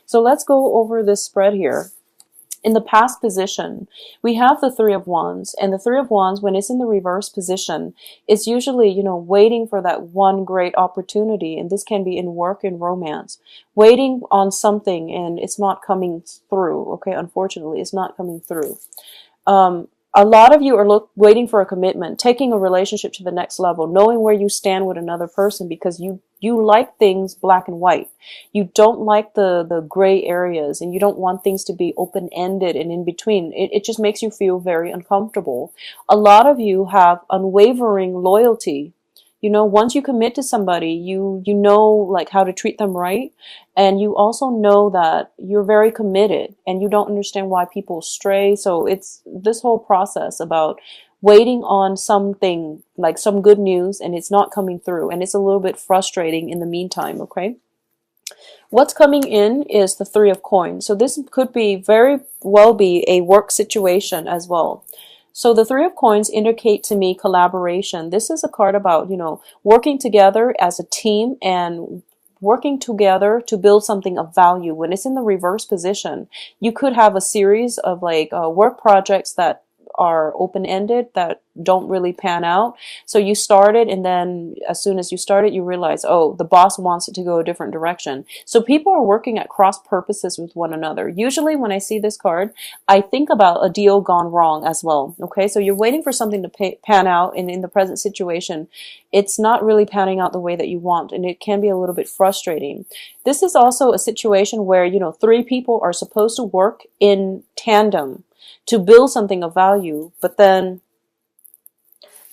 So let's go over this spread here. In the past position, we have the Three of Wands, and the Three of Wands, when it's in the reverse position, it's usually, waiting for that one great opportunity. And this can be in work and romance, waiting on something and it's not coming through. Okay. Unfortunately, it's not coming through. A lot of you are waiting for a commitment, taking a relationship to the next level, knowing where you stand with another person, because you like things black and white. You don't like the gray areas, and you don't want things to be open-ended and in between. It just makes you feel very uncomfortable. A lot of you have unwavering loyalty. Once you commit to somebody, you know like how to treat them right. And you also know that you're very committed and you don't understand why people stray. So it's this whole process about waiting on something, like some good news, and it's not coming through. And it's a little bit frustrating in the meantime, okay? What's coming in is the Three of Coins. So this could be very well be a work situation as well. So the Three of Coins indicate to me collaboration. This is a card about, working together as a team and working together to build something of value. When it's in the reverse position, you could have a series of work projects that are open-ended that don't really pan out. So you started, and then as soon as you started, you realize, oh, the boss wants it to go a different direction. So people are working at cross purposes with one another. Usually when I see this card, I think about a deal gone wrong as well. Okay, so you're waiting for something to pan out, and in the present situation, it's not really panning out the way that you want, and it can be a little bit frustrating. This is also a situation where, three people are supposed to work in tandem to build something of value, but then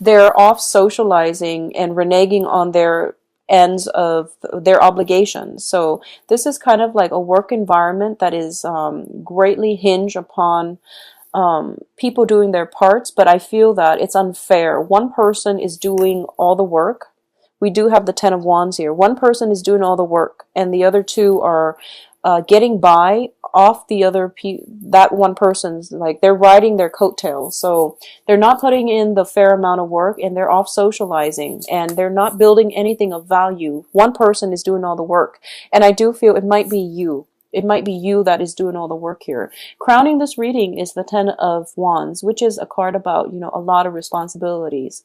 they're off socializing and reneging on their ends of their obligations. So this is kind of like a work environment that is greatly hinged upon people doing their parts, but I feel that it's unfair. One person is doing all the work. We do have the Ten of Wands here. One person is doing all the work, and the other two are getting by off the other that one person's, like they're riding their coattails. So they're not putting in the fair amount of work, and they're off socializing, and they're not building anything of value. One person is doing all the work, and I do feel it might be you. It might be you that is doing all the work here. Crowning this reading is the Ten of Wands, which is a card about, a lot of responsibilities.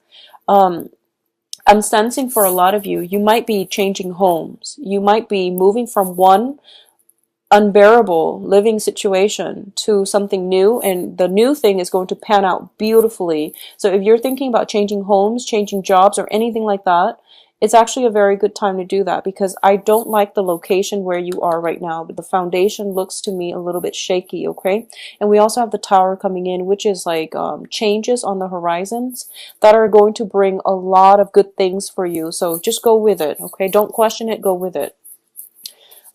I'm sensing for a lot of you, you might be changing homes. You might be moving from one unbearable living situation to something new, and the new thing is going to pan out beautifully. So if you're thinking about changing homes, changing jobs, or anything like that, it's actually a very good time to do that, because I don't like the location where you are right now, but the foundation looks to me a little bit shaky, okay? And we also have the Tower coming in, which is like changes on the horizons that are going to bring a lot of good things for you. So just go with it, okay? Don't question it, go with it.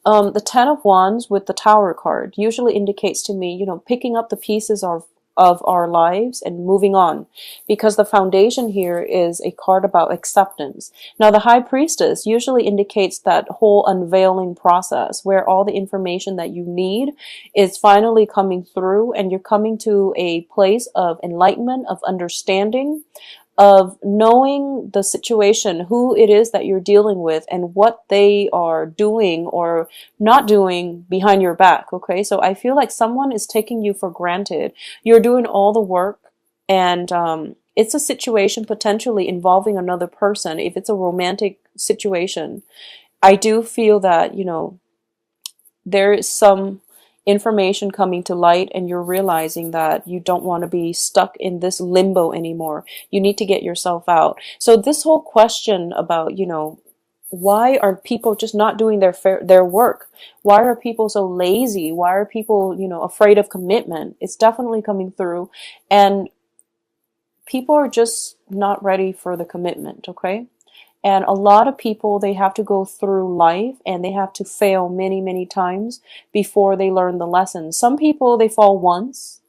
The Ten of Wands with the Tower card usually indicates to me, picking up the pieces of our lives and moving on, because the foundation here is a card about acceptance. Now, the High Priestess usually indicates that whole unveiling process where all the information that you need is finally coming through, and you're coming to a place of enlightenment, of understanding, of knowing the situation, who it is that you're dealing with, and what they are doing or not doing behind your back, okay? So I feel like someone is taking you for granted. You're doing all the work, and it's a situation potentially involving another person. If it's a romantic situation, I do feel that, there is some information coming to light, and you're realizing that you don't want to be stuck in this limbo anymore. You need to get yourself out. So this whole question about, why are people just not doing their work? Why are people so lazy? Why are people, afraid of commitment? It's definitely coming through, and people are just not ready for the commitment, okay? And a lot of people, they have to go through life, and they have to fail many, many times before they learn the lesson. Some people, they fall once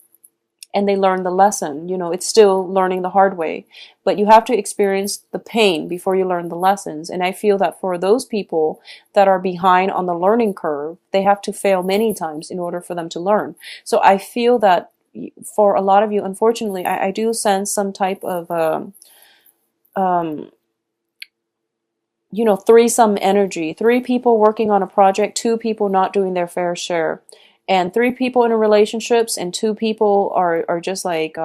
and they learn the lesson. It's still learning the hard way, but you have to experience the pain before you learn the lessons. And I feel that for those people that are behind on the learning curve, they have to fail many times in order for them to learn. So I feel that for a lot of you, unfortunately, I do sense some type of threesome energy, three people working on a project, two people not doing their fair share, and three people in a relationships and two people are just like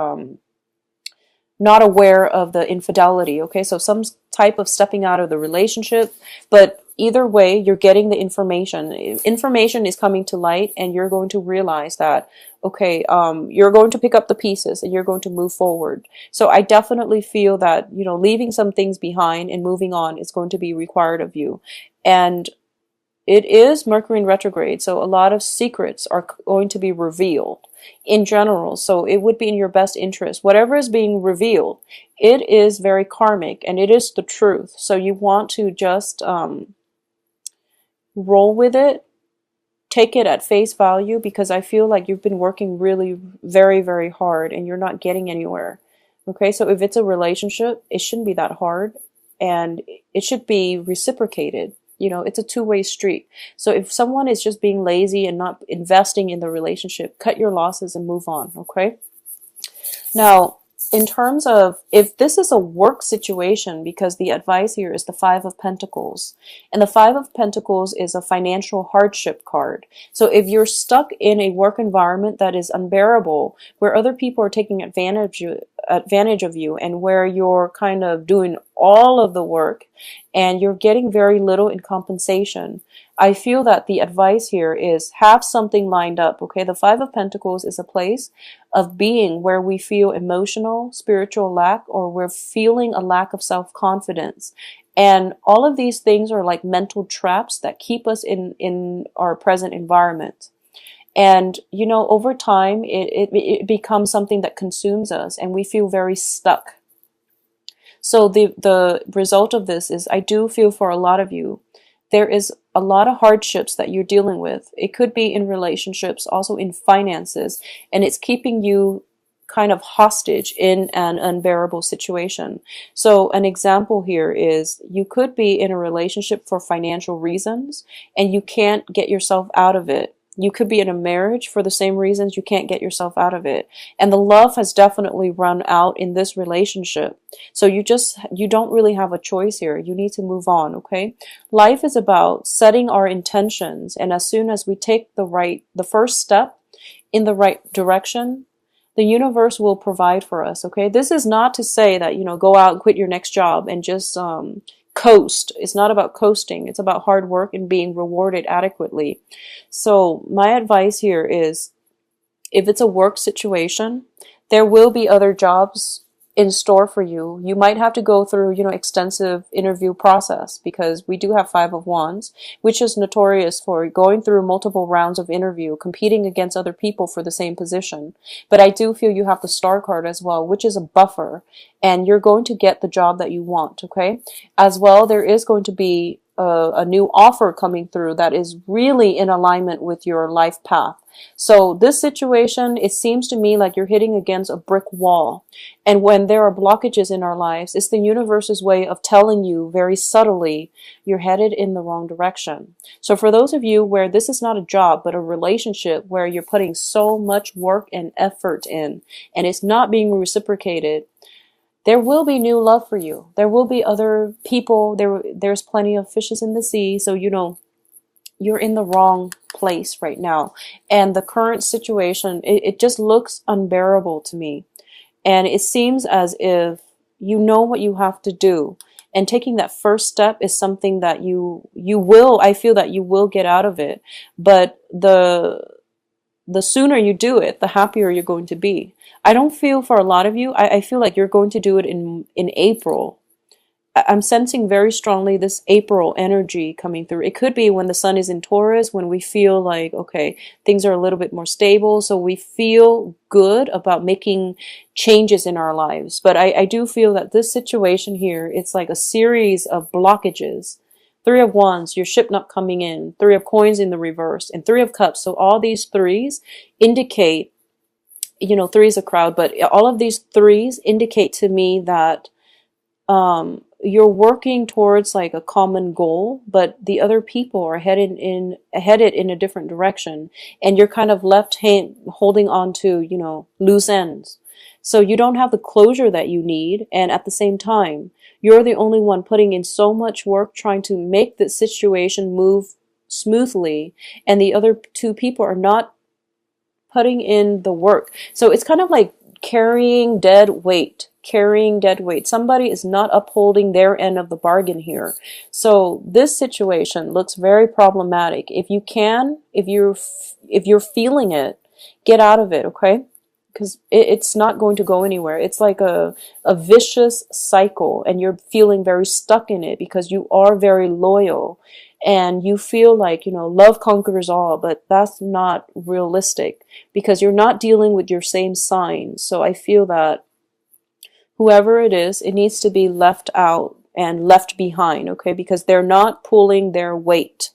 not aware of the infidelity. Okay, so some type of stepping out of the relationship, but either way, you're getting the information. Information is coming to light, and you're going to realize that, okay, you're going to pick up the pieces and you're going to move forward. So I definitely feel that, leaving some things behind and moving on is going to be required of you. And it is Mercury in retrograde, so a lot of secrets are going to be revealed in general. So it would be in your best interest. Whatever is being revealed, it is very karmic and it is the truth. So you want to just roll with it, take it at face value, because I feel like you've been working really very, very hard and you're not getting anywhere. Okay, so if it's a relationship, it shouldn't be that hard and it should be reciprocated. It's a two-way street. So if someone is just being lazy and not investing in the relationship, cut your losses and move on, okay? Now, in terms of if this is a work situation, because the advice here is the Five of Pentacles, and the Five of Pentacles is a financial hardship card. So if you're stuck in a work environment that is unbearable, where other people are taking advantage of you, and where you're kind of doing all of the work and you're getting very little in compensation, I feel that the advice here is have something lined up, okay? The Five of Pentacles is a place of being where we feel emotional, spiritual lack, or we're feeling a lack of self-confidence. And all of these things are like mental traps that keep us in our present environment. And, over time, it becomes something that consumes us and we feel very stuck. So the result of this is, I do feel for a lot of you, there is a lot of hardships that you're dealing with. It could be in relationships, also in finances, and it's keeping you kind of hostage in an unbearable situation. So an example here is you could be in a relationship for financial reasons and you can't get yourself out of it. You could be in a marriage for the same reasons you can't get yourself out of it. And the love has definitely run out in this relationship. So you don't really have a choice here. You need to move on, okay? Life is about setting our intentions. And as soon as we take the first step in the right direction, the universe will provide for us, okay? This is not to say that, go out and quit your next job and just coast. It's not about coasting. It's about hard work and being rewarded adequately. So my advice here is, if it's a work situation, there will be other jobs in store for you. You might have to go through, extensive interview process, because we do have Five of Wands, which is notorious for going through multiple rounds of interview, competing against other people for the same position. But I do feel you have the Star card as well, which is a buffer, and you're going to get the job that you want, okay? As well, there is going to be a new offer coming through that is really in alignment with your life path. So this situation, it seems to me like you're hitting against a brick wall. And when there are blockages in our lives, it's the universe's way of telling you very subtly, you're headed in the wrong direction. So for those of you where this is not a job, but a relationship where you're putting so much work and effort in, and it's not being reciprocated, there will be new love for you. There will be other people. There's plenty of fishes in the sea. So, you're in the wrong place right now. And the current situation, it just looks unbearable to me. And it seems as if you know what you have to do. And taking that first step is something that I feel that you will get out of it. But the sooner you do it, the happier you're going to be. I don't feel for a lot of you, I feel like you're going to do it in April. I'm sensing very strongly this April energy coming through. It could be when the sun is in Taurus, when we feel like, okay, things are a little bit more stable. So we feel good about making changes in our lives. But I do feel that this situation here, it's like a series of blockages. Three of Wands, your ship not coming in. Three of Coins in the reverse. And Three of Cups. So all these threes indicate, three is a crowd, but all of these threes indicate to me that you're working towards like a common goal, but the other people are headed in a different direction, and you're kind of holding on to, loose ends. So you don't have the closure that you need. And at the same time, you're the only one putting in so much work trying to make the situation move smoothly. And the other two people are not putting in the work. So it's kind of like carrying dead weight, carrying dead weight. Somebody is not upholding their end of the bargain here. So this situation looks very problematic. If you can, if you're feeling it, get out of it, okay? Because it's not going to go anywhere. It's like a vicious cycle, and you're feeling very stuck in it because you are very loyal and you feel like, love conquers all, but that's not realistic because you're not dealing with your same sign. So I feel that whoever it is, it needs to be left out and left behind, okay? Because they're not pulling their weight.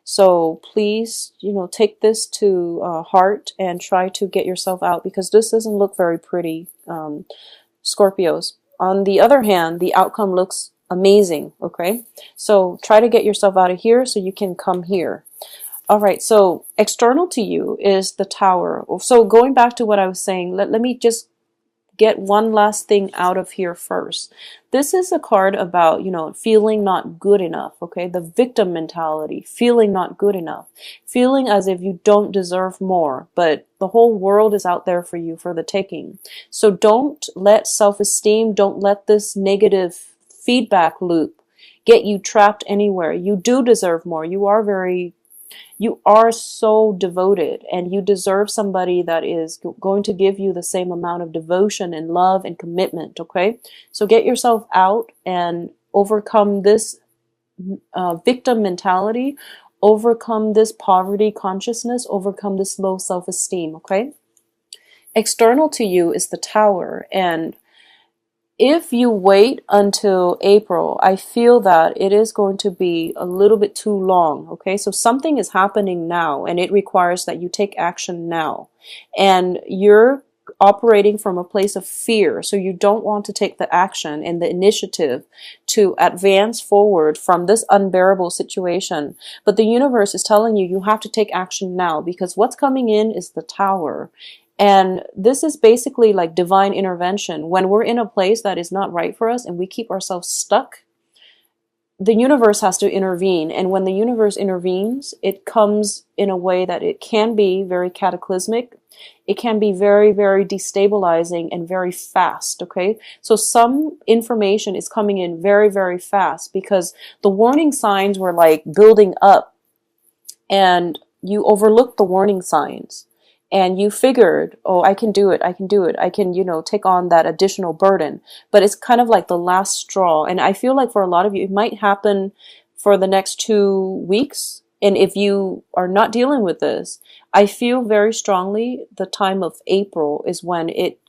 So please, take this to heart and try to get yourself out because this doesn't look very pretty, Scorpios. On the other hand, the outcome looks amazing, okay? So try to get yourself out of here so you can come here. All right, so external to you is the Tower. So going back to what I was saying, let me just get one last thing out of here first. This is a card about, feeling not good enough, okay? The victim mentality, feeling not good enough, feeling as if you don't deserve more, but the whole world is out there for you for the taking. So don't let self-esteem, don't let this negative feedback loop get you trapped anywhere. You do deserve more. You are so devoted, and you deserve somebody that is going to give you the same amount of devotion and love and commitment, okay? So get yourself out and overcome this victim mentality, overcome this poverty consciousness, overcome this low self-esteem, okay? External to you is the Tower, and if you wait until April, I feel that it is going to be a little bit too long, okay? So something is happening now, and it requires that you take action now. And you're operating from a place of fear, so you don't want to take the action and the initiative to advance forward from this unbearable situation. But the universe is telling you you have to take action now, because what's coming in is the Tower. And this is basically like divine intervention. When we're in a place that is not right for us and we keep ourselves stuck, the universe has to intervene. And when the universe intervenes, it comes in a way that it can be very cataclysmic. It can be very, very destabilizing and very fast, okay? So some information is coming in very, very fast because the warning signs were like building up and you overlooked the warning signs. And you figured, oh, I can do it. I can, take on that additional burden. But it's kind of like the last straw. And I feel like for a lot of you, it might happen for the next 2 weeks. And if you are not dealing with this, I feel very strongly the time of April is when it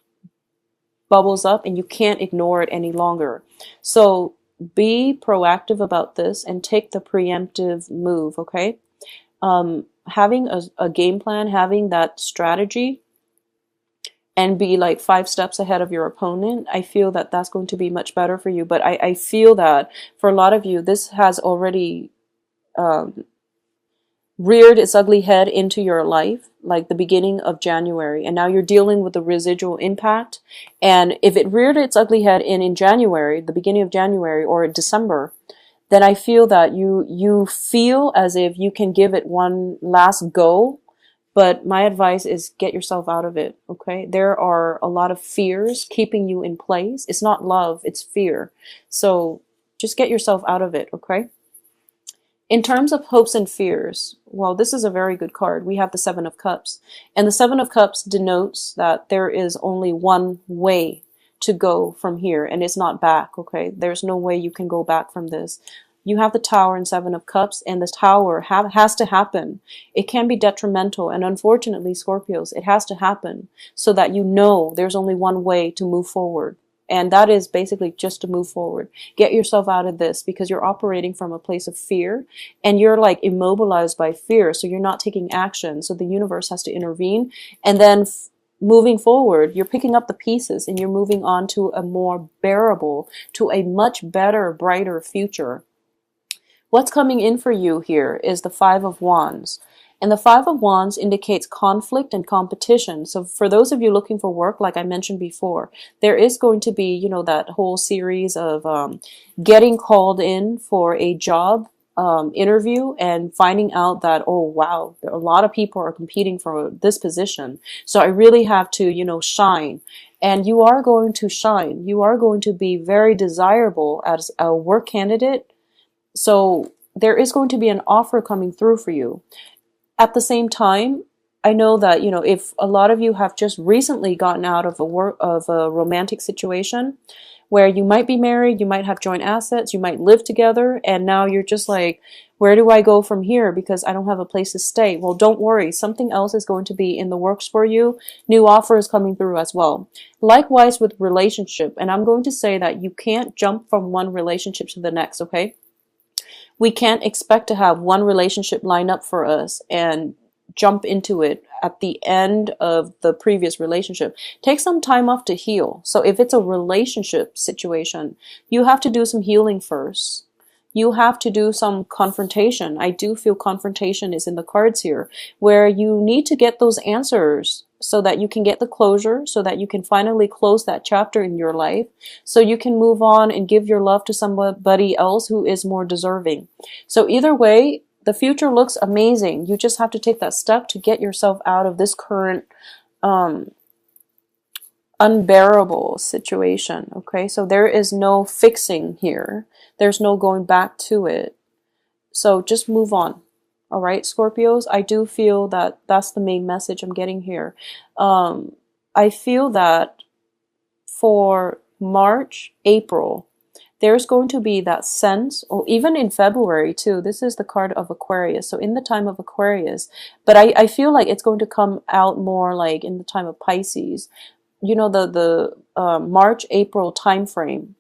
bubbles up and you can't ignore it any longer. So be proactive about this and take the preemptive move, okay? Having a game plan, having that strategy, and be like 5 steps ahead of your opponent, I feel that that's going to be much better for you. But I feel that for a lot of you, this has already reared its ugly head into your life, like the beginning of January. And now you're dealing with the residual impact. And if it reared its ugly head in January, the beginning of January or December, then I feel that you feel as if you can give it one last go. But my advice is get yourself out of it, okay? There are a lot of fears keeping you in place. It's not love, it's fear. So just get yourself out of it, okay? In terms of hopes and fears, well, this is a very good card. We have the 7 of Cups. And the 7 of Cups denotes that there is only one way to go from here, and it's not back, okay? There's no way you can go back from this. You have the Tower and 7 of Cups, and the Tower has to happen. It can be detrimental, and unfortunately, Scorpios, it has to happen so that you know there's only one way to move forward. And that is basically just to move forward. Get yourself out of this because you're operating from a place of fear and you're like immobilized by fear. So you're not taking action. So the universe has to intervene. And then moving forward, you're picking up the pieces and you're moving on to a more bearable, to a much better, brighter future. What's coming in for you here is the 5 of Wands. And the Five of Wands indicates conflict and competition. So for those of you looking for work, like I mentioned before, there is going to be, that whole series of getting called in for a job interview and finding out that, oh, wow, a lot of people are competing for this position. So I really have to, shine. And you are going to shine. You are going to be very desirable as a work candidate. So there is going to be an offer coming through for you. At the same time, I know that, if a lot of you have just recently gotten out of a romantic situation where you might be married, you might have joint assets, you might live together, and now you're just like, where do I go from here because I don't have a place to stay? Well, don't worry. Something else is going to be in the works for you. New offer is coming through as well. Likewise with relationship, and I'm going to say that you can't jump from one relationship to the next, okay? We can't expect to have one relationship line up for us and jump into it at the end of the previous relationship. Take some time off to heal. So if it's a relationship situation, you have to do some healing first. You have to do some confrontation. I do feel confrontation is in the cards here, where you need to get those answers so that you can get the closure, so that you can finally close that chapter in your life, so you can move on and give your love to somebody else who is more deserving. So either way, the future looks amazing. You just have to take that step to get yourself out of this current unbearable situation. Okay, so there is no fixing here. There's no going back to it. So just move on. All right, Scorpios, I do feel that that's the main message I'm getting here. I feel that for March, April, there's going to be that sense, or even in February too. This is the card of Aquarius. So in the time of Aquarius, but I feel like it's going to come out more like in the time of Pisces. The March, April time frame.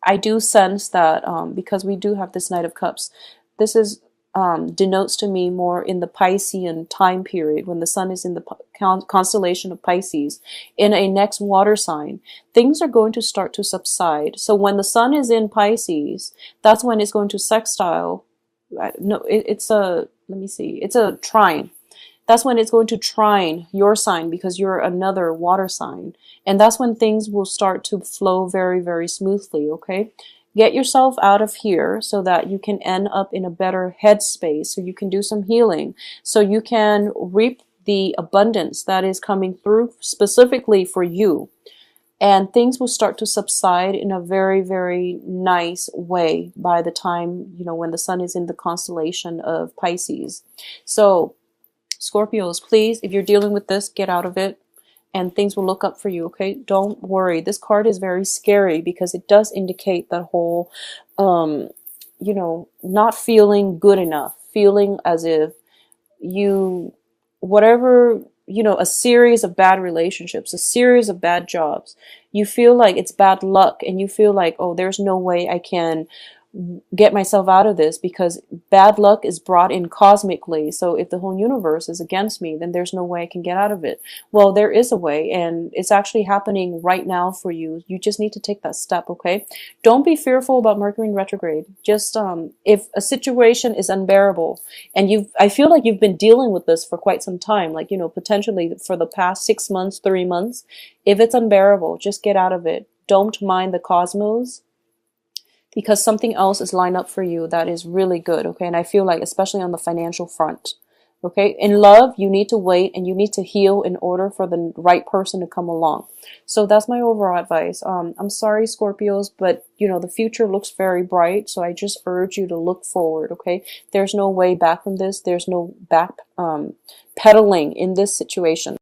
I do sense that because we do have this Knight of Cups, this is denotes to me more in the Piscean time period when the sun is in the constellation of Pisces in a next water sign. Things are going to start to subside. So when the sun is in Pisces, that's when it's going to sextile. It's a trine. That's when it's going to trine your sign because you're another water sign. And that's when things will start to flow very, very smoothly, okay? Get yourself out of here so that you can end up in a better headspace, so you can do some healing, so you can reap the abundance that is coming through specifically for you. And things will start to subside in a very, very nice way by the time, when the sun is in the constellation of Pisces. So, Scorpios, please, if you're dealing with this, get out of it. And things will look up for you, okay? Don't worry. This card is very scary because it does indicate that whole, not feeling good enough, feeling as if a series of bad relationships, a series of bad jobs, you feel like it's bad luck and you feel like, oh, there's no way I can get myself out of this because bad luck is brought in cosmically. So if the whole universe is against me, then there's no way I can get out of it. Well, there is a way, and it's actually happening right now for you. You just need to take that step, okay? Don't be fearful about Mercury in retrograde. Just if a situation is unbearable and I feel like you've been dealing with this for quite some time, like, potentially for the past 6 months, 3 months, if it's unbearable, just get out of it. Don't mind the cosmos, because something else is lined up for you that is really good, okay? And I feel like, especially on the financial front, okay? In love, you need to wait and you need to heal in order for the right person to come along. So that's my overall advice. I'm sorry, Scorpios, but, the future looks very bright, so I just urge you to look forward, okay? There's no way back from this. There's no back pedaling in this situation.